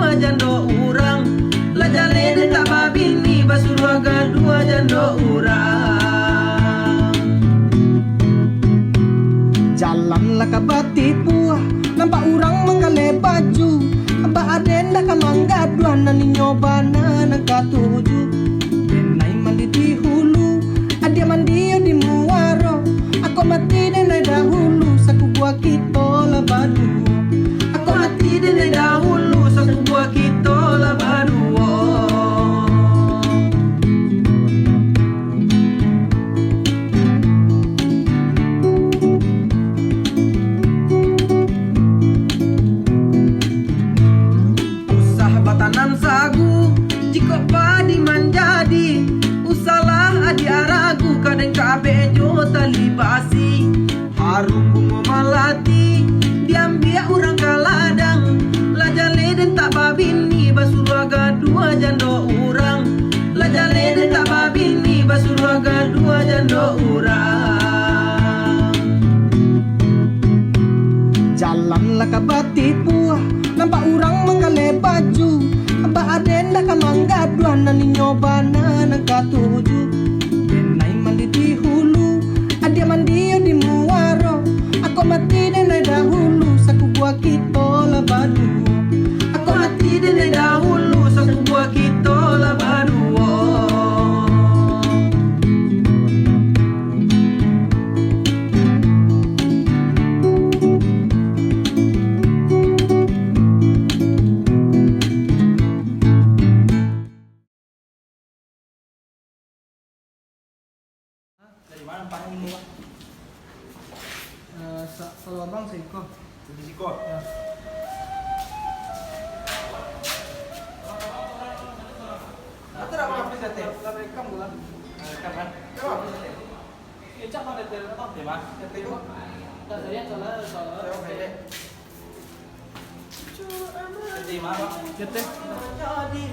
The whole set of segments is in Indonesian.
dua jando urang. La jale de tak babini basurwaga dua jando urang. Jalan lah ke Batipuah, nampak orang menggale baju. Abah adenda ka mangga dua nani nyobana nangka tuju. Denai mandi di hulu, adia mandi di muaro. Aku mati denai dahulu, saku gua kita lah badu. Aku mati denai dahulu, saku gua kita lah berdua. Tanam sagu, jika padi menjadi usalah adi aragu, kadang kabe jo tali basi. Harum bunga malati, diambil orang kaladang. Lajale den tak babini basurwaga dua jando urang. Lajale den tak babini basurwaga dua jando urang. Jalan lah ke Batipuah, nampak orang menggale baju. Abah adenda ka mangga dua nani nyobana nangka tuju. Denai mandi di hulu, adia mandi di muaro. Aku mati denai dahulu, saku gua kita lah badu. Aku mati denai dahulu, saku gua kita lah berdua. Dari mana Pak ini? Kalau abang Siko. Siko. Ya. Atau apa apa sih teh? Rekam bulan. Rekam kan? Apa sih teh? Ecak mana dari apa? Di mana? Teh itu. Dah saya salah. Oke deh. Di mana? Jete. Jadi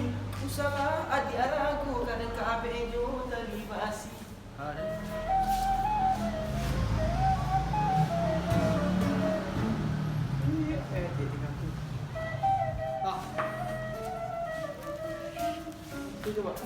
usaha adi aragu, kadang kabe jo tali basi. Itu coba.